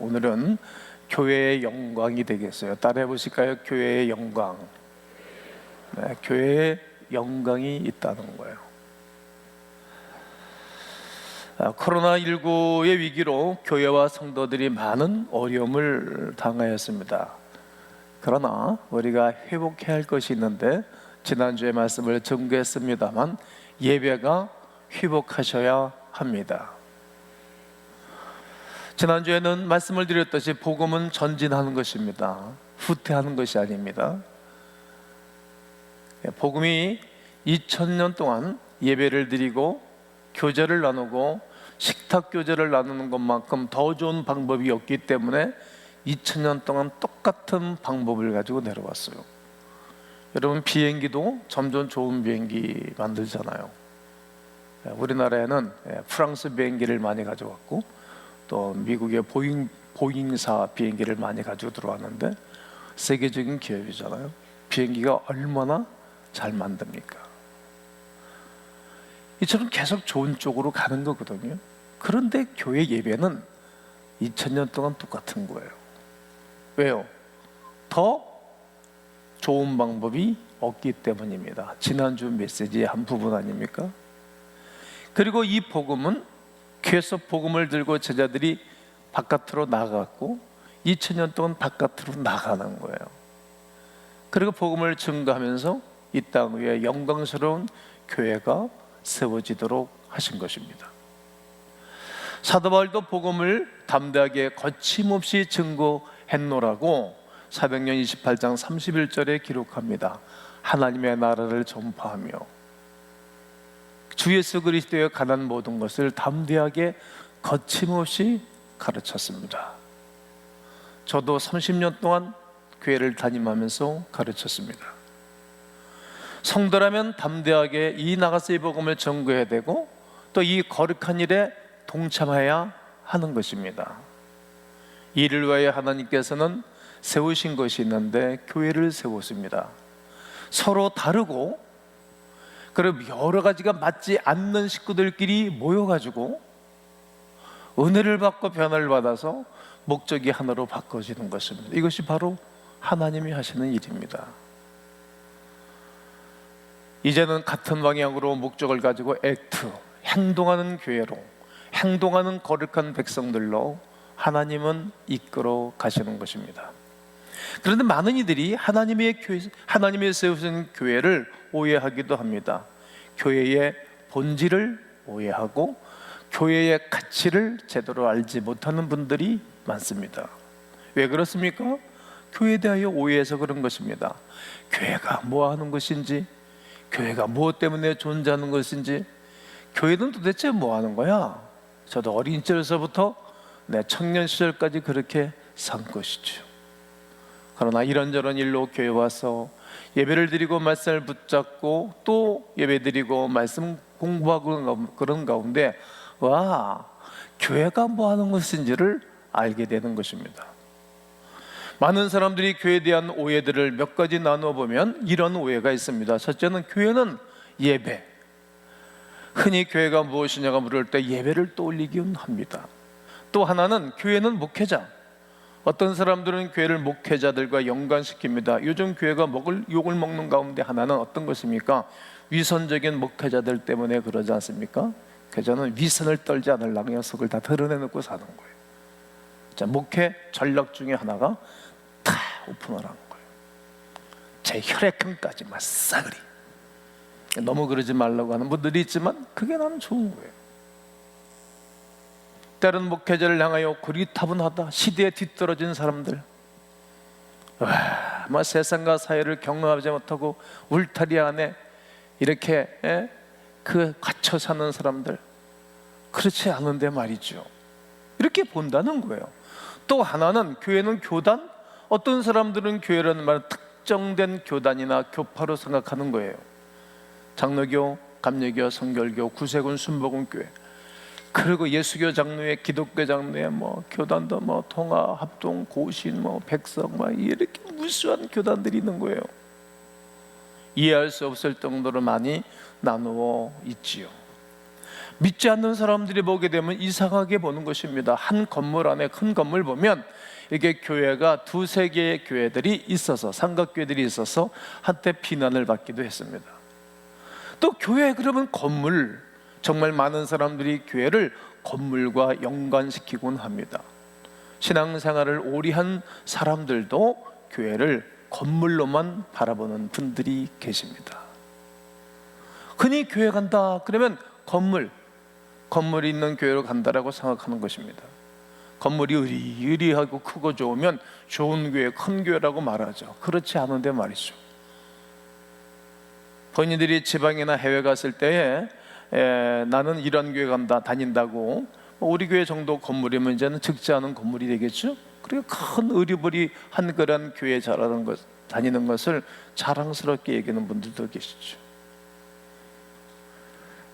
오늘은 교회의 영광이 되겠어요. 따라해 보실까요? 교회의 영광. 네, 교회의 영광이 있다는 거예요. 코로나19의 위기로 교회와 성도들이 많은 어려움을 당하였습니다. 그러나 우리가 회복해야 할 것이 있는데, 지난주에 말씀을 전개했습니다만 예배가 회복하셔야 합니다. 지난주에는 말씀을 드렸듯이 복음은 전진하는 것입니다. 후퇴하는 것이 아닙니다. 복음이 2000년 동안 예배를 드리고 교제를 나누고 식탁 교제를 나누는 것만큼 더 좋은 방법이 없기 때문에 2000년 동안 똑같은 방법을 가지고 내려왔어요. 여러분, 비행기도 점점 좋은 비행기 만들잖아요. 우리나라에는 프랑스 비행기를 많이 가져왔고, 또 미국의 보잉사 비행기를 많이 가지고 들어왔는데, 세계적인 기업이잖아요. 비행기가 얼마나 잘 만듭니까? 이처럼 계속 좋은 쪽으로 가는 거거든요. 그런데 교회 예배는 2000년 동안 똑같은 거예요. 왜요? 더 좋은 방법이 없기 때문입니다. 지난주 메시지의 한 부분 아닙니까? 그리고 이 복음은 교회에서 복음을 들고 제자들이 바깥으로 나갔고 2000년 동안 바깥으로 나가는 거예요. 그리고 복음을 증거하면서 이 땅 위에 영광스러운 교회가 세워지도록 하신 것입니다. 사도 바울도 복음을 담대하게 거침없이 증거했노라고 사도행전 28장 31절에 기록합니다. 하나님의 나라를 전파하며 주 예수 그리스도의 관한 모든 것을 담대하게 거침없이 가르쳤습니다. 저도 30년 동안 교회를 다니면서 가르쳤습니다. 성도라면 담대하게 이 나가서의 복음을 전거해야 되고, 또 이 거룩한 일에 동참해야 하는 것입니다. 이를 위하여 하나님께서는 세우신 것이 있는데 교회를 세웠습니다. 서로 다르고 그리고 여러 가지가 맞지 않는 식구들끼리 모여가지고 은혜를 받고 변화를 받아서 목적이 하나로 바꿔지는 것입니다. 이것이 바로 하나님이 하시는 일입니다. 이제는 같은 방향으로 목적을 가지고 행동하는 교회로, 행동하는 거룩한 백성들로 하나님은 이끌어 가시는 것입니다. 그런데 많은 이들이 하나님의 세우신 교회를 오해하기도 합니다. 교회의 본질을 오해하고 교회의 가치를 제대로 알지 못하는 분들이 많습니다. 왜 그렇습니까? 교회에 대하여 오해해서 그런 것입니다. 교회가 뭐 하는 것인지, 교회가 무엇 때문에 존재하는 것인지, 교회는 도대체 뭐 하는 거야? 저도 어린 시절에서부터 내 청년 시절까지 그렇게 산 것이죠. 그러나 이런저런 일로 교회 와서 예배를 드리고 말씀을 붙잡고 또 예배 드리고 말씀 공부하고 그런 가운데, 와, 교회가 뭐 하는 것인지를 알게 되는 것입니다. 많은 사람들이 교회에 대한 오해들을 몇 가지 나누어 보면 이런 오해가 있습니다. 첫째는 교회는 예배. 흔히 교회가 무엇이냐고 물을 때 예배를 떠올리긴 합니다. 또 하나는 교회는 목회자. 어떤 사람들은 교회를 목회자들과 연관시킵니다. 요즘 교회가 욕을 먹는 가운데 하나는 어떤 것입니까? 위선적인 목회자들 때문에 그러지 않습니까? 교회는 위선을 떨지 않으려고 녀석을 다 드러내놓고 사는 거예요. 자, 목회 전략 중에 하나가 다 오픈을 하는 거예요. 제 혈액형까지만 싸그리. 너무 그러지 말라고 하는 분들이 있지만 그게 나는 좋은 거예요. 때로는 목회자를 향하여 고리타분하다, 시대에 뒤떨어진 사람들, 세상과 사회를 경험하지 못하고 울타리 안에 이렇게 갇혀 사는 사람들, 그렇지 않은데 말이죠. 이렇게 본다는 거예요. 또 하나는 교회는 교단. 어떤 사람들은 교회라는 말은 특정된 교단이나 교파로 생각하는 거예요. 장로교, 감리교, 성결교, 구세군, 순복음교회, 그리고 예수교 장로회, 기독교 장로회, 교단도 통화, 합동, 고신, 백석, 이렇게 무수한 교단들이 있는 거예요. 이해할 수 없을 정도로 많이 나누어 있지요. 믿지 않는 사람들이 보게 되면 이상하게 보는 것입니다. 한 건물 안에 큰 건물 보면 이게 교회가 두세 개의 교회들이 있어서, 삼각교회들이 있어서 한때 비난을 받기도 했습니다. 또 교회 그러면 건물, 정말 많은 사람들이 교회를 건물과 연관시키곤 합니다. 신앙생활을 오래 한 사람들도 교회를 건물로만 바라보는 분들이 계십니다. 흔히 교회 간다 그러면 건물이 있는 교회로 간다라고 생각하는 것입니다. 건물이 으리으리하고 크고 좋으면 좋은 교회, 큰 교회라고 말하죠. 그렇지 않은데 말이죠. 본인들이 지방이나 해외 갔을 때에 나는 이런 교회 간다, 다닌다고, 우리 교회 정도 건물이면 이제는 적지 않은 건물이 되겠죠. 그리고 큰 으리버리한 그런 교회 다니는 것을 자랑스럽게 얘기하는 분들도 계시죠.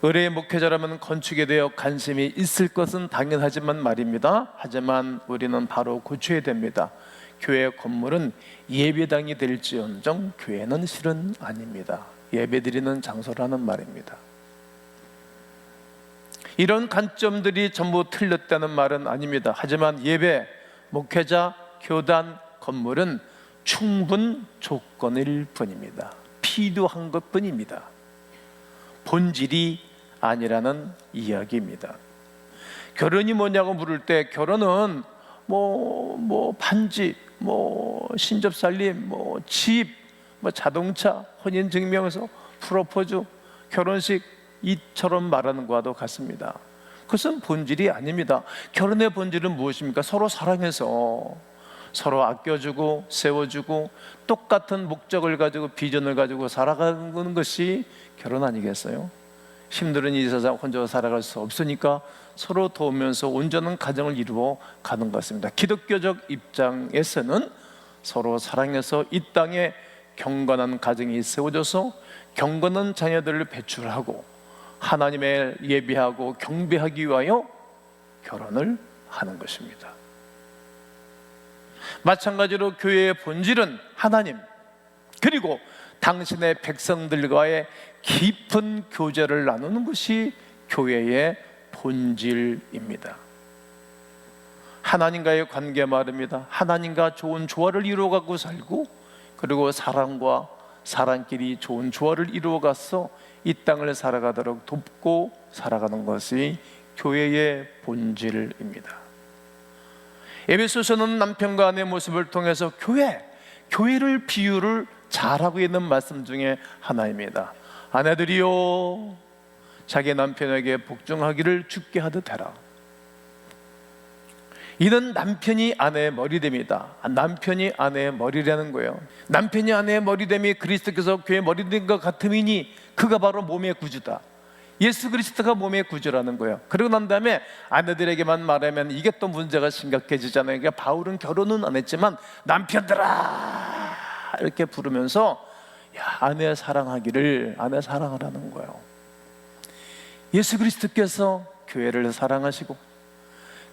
의뢰의 목회자라면 건축에 대해 관심이 있을 것은 당연하지만 말입니다. 하지만 우리는 바로 고쳐야 됩니다. 교회 건물은 예배당이 될지언정 교회는 실은 아닙니다. 예배드리는 장소라는 말입니다. 이런 관점들이 전부 틀렸다는 말은 아닙니다. 하지만 예배, 목회자, 교단, 건물은 충분 조건일 뿐입니다. 필요한 것 뿐입니다. 본질이 아니라는 이야기입니다. 결혼이 뭐냐고 물을 때 결혼은 반지, 신접살림, 집, 자동차, 혼인증명서, 프로포즈, 결혼식 이처럼 말하는 것과도 같습니다. 그것은 본질이 아닙니다. 결혼의 본질은 무엇입니까? 서로 사랑해서 서로 아껴주고 세워주고 똑같은 목적을 가지고 비전을 가지고 살아가는 것이 결혼 아니겠어요? 힘들은 이 세상 혼자 살아갈 수 없으니까 서로 도우면서 온전한 가정을 이루어 가는 것 같습니다. 기독교적 입장에서는 서로 사랑해서 이 땅에 경건한 가정이 세워져서 경건한 자녀들을 배출하고 하나님을 예배하고 경배하기 위하여 결혼을 하는 것입니다. 마찬가지로 교회의 본질은 하나님, 그리고 당신의 백성들과의 깊은 교제를 나누는 것이 교회의 본질입니다. 하나님과의 관계 말입니다. 하나님과 좋은 조화를 이루어가고 살고, 그리고 사랑과 사람끼리 좋은 조화를 이루어가서 이 땅을 살아가도록 돕고 살아가는 것이 교회의 본질입니다. 에베소서는 남편과 아내의 모습을 통해서 교회를 비유를 잘하고 있는 말씀 중에 하나입니다. 아내들이요, 자기 남편에게 복종하기를 주께 하듯 해라. 이는 남편이 아내의 머리됨이다. 남편이 아내의 머리라는 거예요. 남편이 아내의 머리됨이 그리스도께서 교회의 머리된 것 같음이니 그가 바로 몸의 구주다. 예수 그리스도가 몸의 구주라는 거예요. 그러고 난 다음에 아내들에게만 말하면 이게 또 문제가 심각해지잖아요. 그러니까 바울은 결혼은 안 했지만 남편들아 이렇게 부르면서 아내 사랑하기를, 아내 사랑하라는 거예요. 예수 그리스도께서 교회를 사랑하시고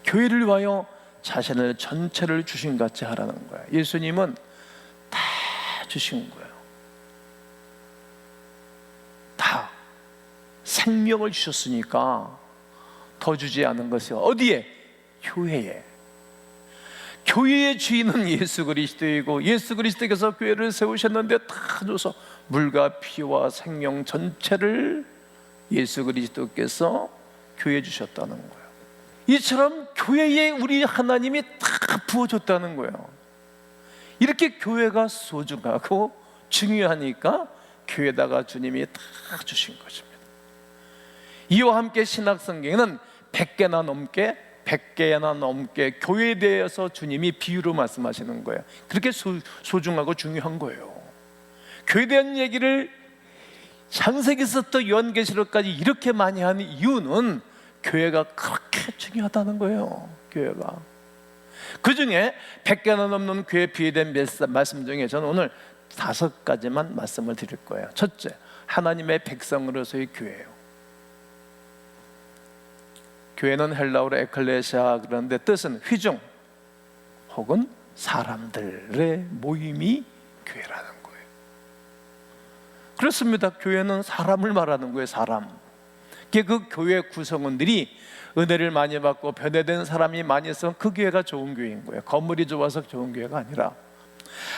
교회를 위하여 자신을 전체를 주신 같이 하라는 거예요. 예수님은 다 주신 거예요. 다 생명을 주셨으니까 더 주지 않은 것이 어디에? 교회에. 교회의 주인은 예수 그리스도이고 예수 그리스도께서 교회를 세우셨는데 다 줘서 물과 피와 생명 전체를 예수 그리스도께서 교회에 주셨다는 거예요. 이처럼 교회에 우리 하나님이 다 부어줬다는 거예요. 이렇게 교회가 소중하고 중요하니까 교회에다가 주님이 다 주신 것입니다. 이와 함께 신약성경에는 100개나 넘게 교회에 대해서 주님이 비유로 말씀하시는 거예요. 그렇게 소중하고 중요한 거예요. 교회에 대한 얘기를 창세기서부터 요한계시록까지 이렇게 많이 하는 이유는 교회가 그렇게 중요하다는 거예요. 교회가. 그 중에 100개나 넘는 교회 비유된 말씀 중에 저는 오늘 5가지만 말씀을 드릴 거예요. 첫째, 하나님의 백성으로서의 교회예요. 교회는 헬라어로 에클레시아, 그런데 뜻은 회중 혹은 사람들의 모임이 교회라는 거예요. 그렇습니다. 교회는 사람을 말하는 거예요. 사람. 그 교회 구성원들이 은혜를 많이 받고 변화된 사람이 많이 있어서 그 교회가 좋은 교회인 거예요. 건물이 좋아서 좋은 교회가 아니라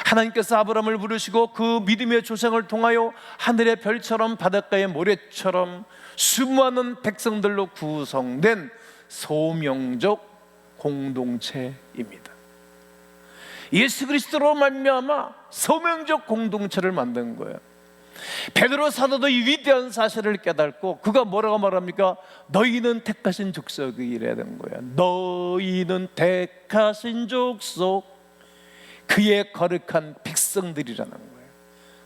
하나님께서 아브라함을 부르시고 그 믿음의 조상을 통하여 하늘의 별처럼 바닷가의 모래처럼 수많은 백성들로 구성된 소명적 공동체입니다. 예수 그리스도로 말미암아 소명적 공동체를 만든 거예요. 베드로 사도도 이 위대한 사실을 깨닫고 그가 뭐라고 말합니까? 너희는 택하신 족속이라야 되는 거야. 너희는 택하신 족속, 그의 거룩한 백성들이라는 거예요.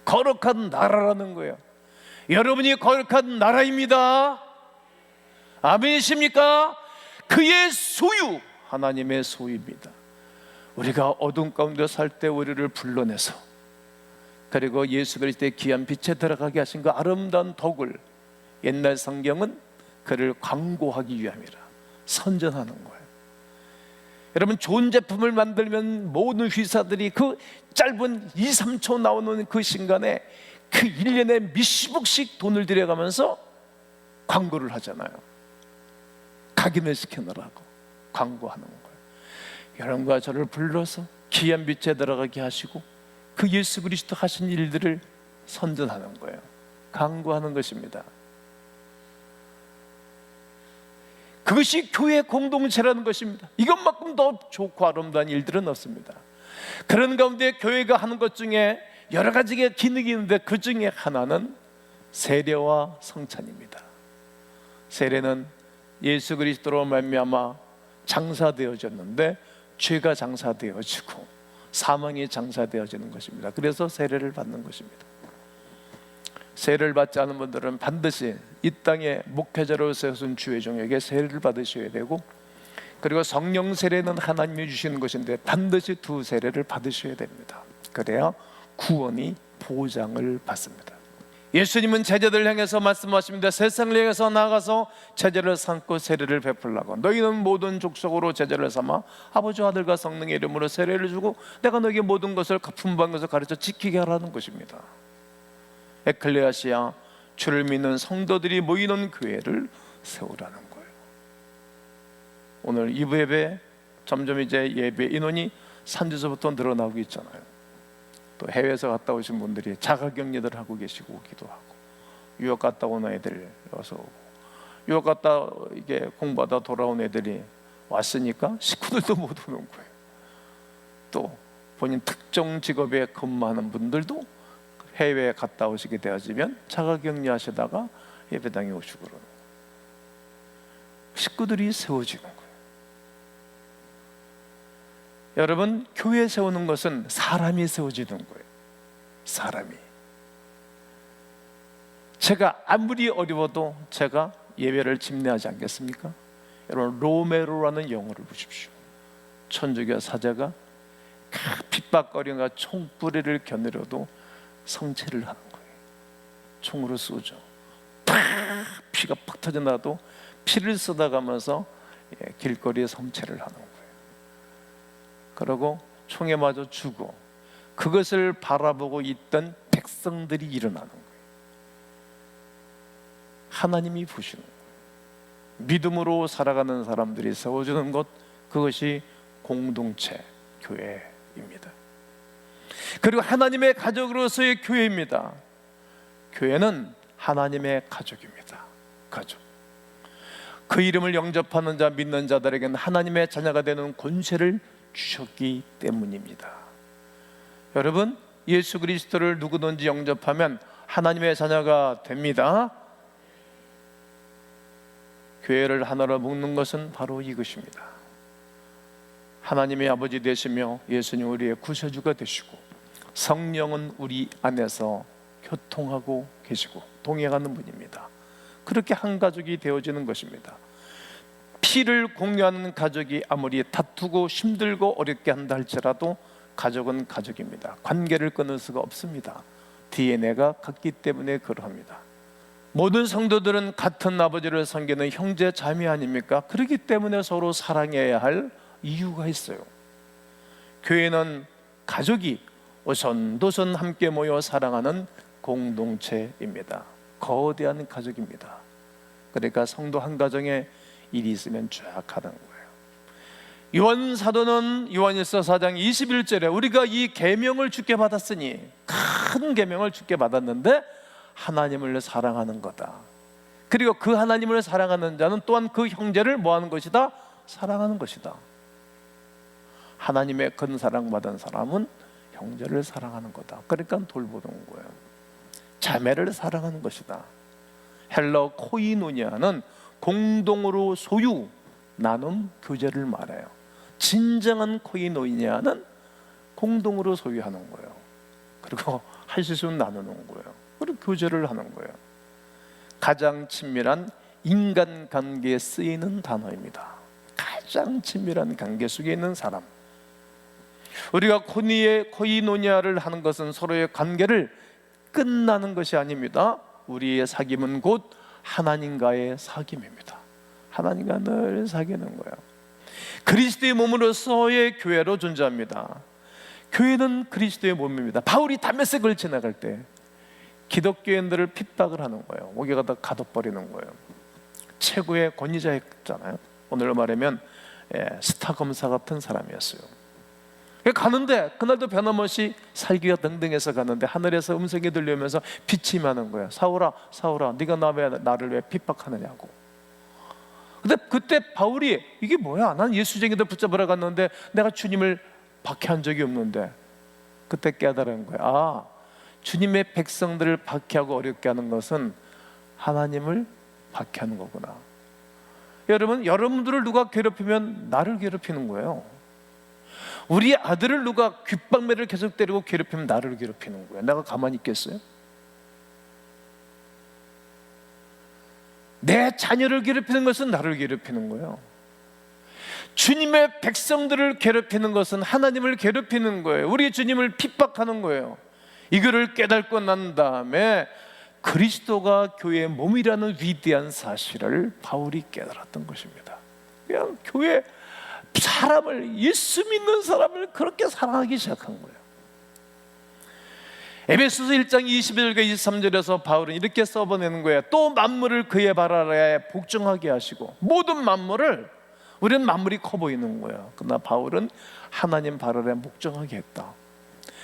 거룩한 나라라는 거예요. 여러분이 거룩한 나라입니다. 아멘이십니까? 그의 소유, 하나님의 소유입니다. 우리가 어둠 가운데 살 때 우리를 불러내서 그리고 예수 그리스도의 귀한 빛에 들어가게 하신 그 아름다운 덕을 옛날 성경은 그를 광고하기 위함이라 선전하는 거예요. 여러분, 좋은 제품을 만들면 모든 회사들이 그 짧은 2, 3초 나오는 그 순간에 그 1년에 몇십억씩 돈을 들여가면서 광고를 하잖아요. 각인을 시켜놓으라고 광고하는 거예요. 여러분과 저를 불러서 귀한 빛에 들어가게 하시고 그 예수 그리스도 하신 일들을 선전하는 거예요. 광고하는 것입니다. 그것이 교회 공동체라는 것입니다. 이것만큼 더 좋고 아름다운 일들은 없습니다. 그런 가운데 교회가 하는 것 중에 여러 가지의 기능이 있는데 그 중에 하나는 세례와 성찬입니다. 세례는 예수 그리스도로 말미암아 장사되어졌는데 죄가 장사되어지고 사망이 장사되어지는 것입니다. 그래서 세례를 받는 것입니다. 세례를 받지 않은 분들은 반드시 이 땅에 목회자로 세우신 주의 종에게 세례를 받으셔야 되고, 그리고 성령 세례는 하나님이 주시는 것인데 반드시 두 세례를 받으셔야 됩니다. 그래야 구원이 보장을 받습니다. 예수님은 제자들 향해서 말씀하십니다. 세상을 향해서 나가서 제자를 삼고 세례를 베풀라고. 너희는 모든 족속으로 제자를 삼아 아버지와 아들과 성령의 이름으로 세례를 주고 내가 너희에게 모든 것을 분부한 것을 가르쳐 지키게 하라는 것입니다. 에클레시아, 주를 믿는 성도들이 모이는 교회를 세우라는 거예요. 오늘 2부 예배 점점 이제 예배 인원이 산지서부터 늘어나고 있잖아요. 또 해외에서 갔다 오신 분들이 자가격리들 하고 계시고 오기도 하고, 유학 갔다 온 애들 와서 오고, 유학 갔다 이게 공부하다 돌아온 애들이 왔으니까 식구들도 못 오는 거예요. 또 본인 특정 직업에 근무하는 분들도 해외에 갔다 오시게 되어지면 자가격리 하시다가 예배당에 오시고 그러는 거예요. 식구들이 세워지는 거예요. 여러분, 교회 세우는 것은 사람이 세워지는 거예요. 사람이. 제가 아무리 어려워도 제가 예배를 집례하지 않겠습니까? 여러분, 로메로라는 영어를 보십시오. 천주교 사자가 핍박거리가 총뿌리를 겨누려도 성체를 하는 거예요. 총으로 쏘죠. 피가 팍 터져나도 피를 쏟아가면서 길거리에 성체를 하는 거예요. 그러고 총에 맞아 죽어. 그것을 바라보고 있던 백성들이 일어나는 거예요. 하나님이 보시는 거예요. 믿음으로 살아가는 사람들이 세워주는 것, 그것이 공동체 교회입니다. 그리고 하나님의 가족으로서의 교회입니다. 교회는 하나님의 가족입니다. 가족. 그 이름을 영접하는 자, 믿는 자들에게는 하나님의 자녀가 되는 권세를 주셨기 때문입니다. 여러분, 예수 그리스도를 누구든지 영접하면 하나님의 자녀가 됩니다. 교회를 하나로 묶는 것은 바로 이것입니다. 하나님의 아버지 되시며 예수님 우리의 구세주가 되시고 성령은 우리 안에서 교통하고 계시고 동행하는 분입니다. 그렇게 한 가족이 되어지는 것입니다. 피를 공유하는 가족이 아무리 다투고 힘들고 어렵게 한다 할지라도 가족은 가족입니다. 관계를 끊을 수가 없습니다. DNA가 같기 때문에 그러합니다. 모든 성도들은 같은 아버지를 섬기는 형제 자매 아닙니까? 그렇기 때문에 서로 사랑해야 할 이유가 있어요. 교회는 가족이 오손도손 함께 모여 사랑하는 공동체입니다. 거대한 가족입니다. 그러니까 성도 한 가정에 일이 있으면 쫙 하는 거예요. 요한 사도는 요한일서 4장 21절에 우리가 이 계명을 주께 받았으니, 큰 계명을 주께 받았는데 하나님을 사랑하는 거다. 그리고 그 하나님을 사랑하는 자는 또한 그 형제를 뭐 하는 것이다? 사랑하는 것이다. 하나님의 큰 사랑받은 사람은 형제를 사랑하는 거다. 그러니까 돌보는 거예요. 자매를 사랑하는 것이다. 헬러 코이노니아는 공동으로 소유, 나눔, 교제를 말해요. 진정한 코이노니아는 공동으로 소유하는 거예요. 그리고 할 수 있으면 나누는 거예요. 그리고 교제를 하는 거예요. 가장 친밀한 인간관계에 쓰이는 단어입니다. 가장 친밀한 관계 속에 있는 사람. 우리가 코이노니아를 하는 것은 서로의 관계를 끝나는 것이 아닙니다. 우리의 사귐은 곧 하나님과의 사귐입니다. 하나님과 늘 사귀는 거예요. 그리스도의 몸으로서의 교회로 존재합니다. 교회는 그리스도의 몸입니다. 바울이 다메섹을 지나갈 때 기독교인들을 핍박을 하는 거예요. 목에 가다 가둬버리는 거예요. 최고의 권위자였잖아요. 오늘로 말하면 스타 검사 같은 사람이었어요. 가는데 그날도 변함없이 살기가 등등해서 가는데 하늘에서 음성이 들려오면서 빛이 임하는 거예요. 사울아, 사울아, 네가 나를 왜 핍박하느냐고. 근데 그때 바울이 이게 뭐야? 난 예수쟁이들 붙잡으러 갔는데 내가 주님을 박해한 적이 없는데, 그때 깨달은 거예요. 아, 주님의 백성들을 박해하고 어렵게 하는 것은 하나님을 박해하는 거구나. 여러분, 여러분들을 누가 괴롭히면 나를 괴롭히는 거예요. 우리 아들을 누가 귓방매를 계속 때리고 괴롭히면 나를 괴롭히는 거예요. 내가 가만히 있겠어요? 내 자녀를 괴롭히는 것은 나를 괴롭히는 거예요. 주님의 백성들을 괴롭히는 것은 하나님을 괴롭히는 거예요. 우리 주님을 핍박하는 거예요. 이거를 깨닫고 난 다음에 그리스도가 교회의 몸이라는 위대한 사실을 바울이 깨달았던 것입니다. 그냥 교회 사람을, 예수 믿는 사람을 그렇게 사랑하기 시작한 거예요. 에베소서 1장 21절과 23절에서 바울은 이렇게 써보내는 거예요. 또 만물을 그의 발 아래에 복종하게 하시고, 모든 만물을, 우리는 만물이 커 보이는 거예요. 그러나 바울은 하나님 발 아래에 복종하게 했다.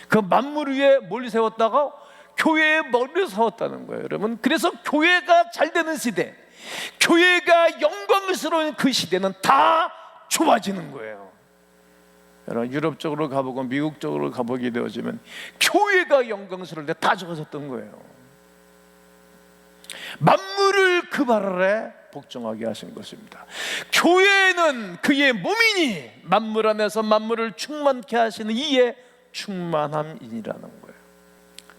그 만물 위에 뭘 세웠다가 교회의 머리를 세웠다는 거예요. 여러분, 그래서 교회가 잘 되는 시대, 교회가 영광스러운 그 시대는 다 좋아지는 거예요. 여러분, 유럽 쪽으로 가보고 미국 쪽으로 가보게 되어지면 교회가 영광스러울 때 다 좋아졌던 거예요. 만물을 그 발 아래 복종하게 하신 것입니다. 교회는 그의 몸이니 만물 안에서 만물을 충만케 하시는 이의 충만함이라는 거예요.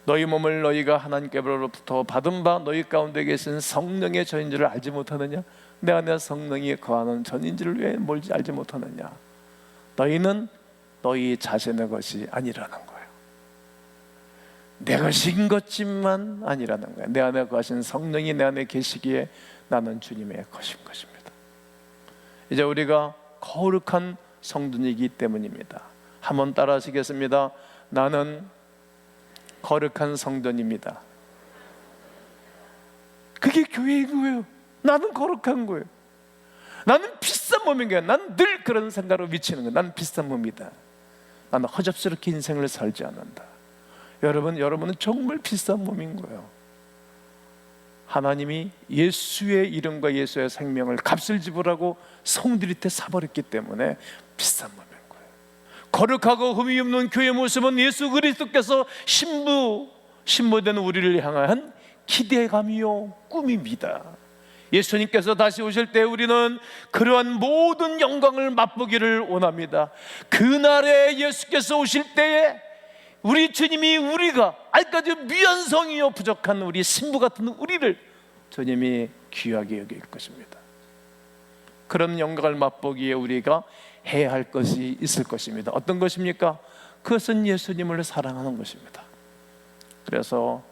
너희 몸을 너희가 하나님께로부터 받은 바 너희 가운데 계신 성령의 전인 줄을 알지 못하느냐? 내 안에 성령이 거하는 전인 줄을 왜 뭘지 알지 못하느냐? 너희는 너희 자신의 것이 아니라는 거예요. 내 것인 것지만 아니라는 거예요. 내 안에 거하신 성령이 내 안에 계시기에 나는 주님의 것인 것입니다. 이제 우리가 거룩한 성도이기 때문입니다. 한번 따라 하시겠습니다. 나는 거룩한 성도입니다. 그게 교회인 거예요. 나는 거룩한 거예요. 나는 비싼 몸인 거야. 난 늘 그런 생각으로 미치는 거야. 나는 비싼 몸이다. 나는 허접스럽게 인생을 살지 않는다. 여러분은 정말 비싼 몸인 거예요. 하나님이 예수의 이름과 예수의 생명을 값을 지불하고 성들이테 사버렸기 때문에 비싼 몸인 거예요. 거룩하고 흠이 없는 교회의 모습은 예수 그리스도께서 신부된 우리를 향한 기대감이요 꿈입니다. 예수님께서 다시 오실 때 우리는 그러한 모든 영광을 맛보기를 원합니다. 그날에 예수께서 오실 때에 우리 주님이 우리가 아직까지 미완성이요 부족한 우리 신부 같은 우리를 주님이 귀하게 여길 것입니다. 그런 영광을 맛보기에 우리가 해야 할 것이 있을 것입니다. 어떤 것입니까? 그것은 예수님을 사랑하는 것입니다. 그래서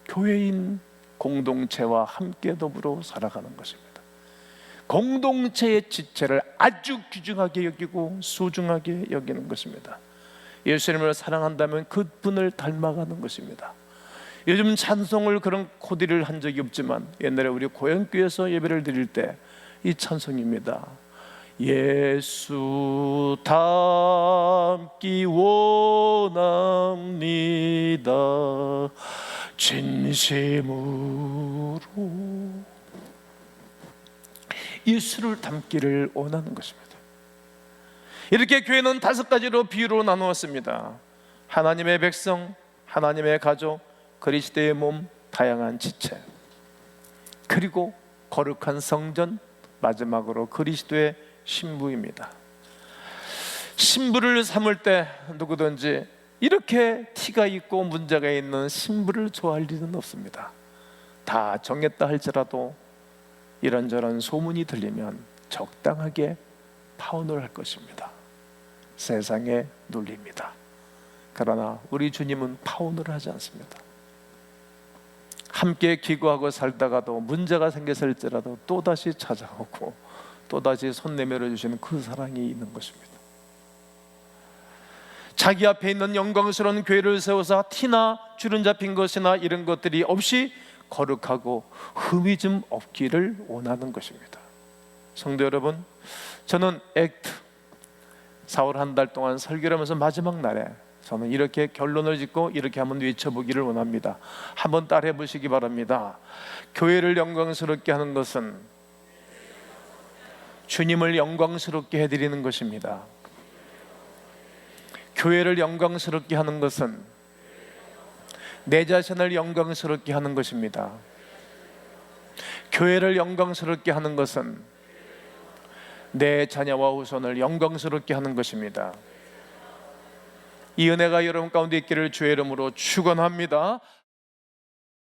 교회인 공동체와 함께 더불어 살아가는 것입니다. 공동체의 지체를 아주 귀중하게 여기고 소중하게 여기는 것입니다. 예수님을 사랑한다면 그분을 닮아가는 것입니다. 요즘 찬송을 그런 코디를 한 적이 없지만 옛날에 우리 고향교회에서 예배를 드릴 때 이 찬송입니다. 예수 닮기 원합니다. 진심으로 예수를 닮기를 원하는 것입니다. 이렇게 교회는 5가지로 비유로 나누었습니다. 하나님의 백성, 하나님의 가족, 그리스도의 몸, 다양한 지체, 그리고 거룩한 성전, 마지막으로 그리스도의 신부입니다. 신부를 삼을 때 누구든지 이렇게 티가 있고 문제가 있는 신부를 좋아할 일은 없습니다. 다 정했다 할지라도 이런저런 소문이 들리면 적당하게 파혼을 할 것입니다. 세상의 논리입니다. 그러나 우리 주님은 파혼을 하지 않습니다. 함께 기도하고 살다가도 문제가 생겼을지라도 또다시 찾아오고 또다시 손 내밀어 주시는 그 사랑이 있는 것입니다. 자기 앞에 있는 영광스러운 교회를 세워서 티나 주름 잡힌 것이나 이런 것들이 없이 거룩하고 흠이 좀 없기를 원하는 것입니다. 성도 여러분, 저는 액트 4월 한 달 동안 설교를 하면서 마지막 날에 저는 이렇게 결론을 짓고 이렇게 한번 외쳐보기를 원합니다. 한번 따라해 보시기 바랍니다. 교회를 영광스럽게 하는 것은 주님을 영광스럽게 해드리는 것입니다. 교회를 영광스럽게 하는 것은 내 자신을 영광스럽게 하는 것입니다. 교회를 영광스럽게 하는 것은 내 자녀와 후손을 영광스럽게 하는 것입니다. 이 은혜가 여러분 가운데 있기를 주의 이름으로 축원합니다.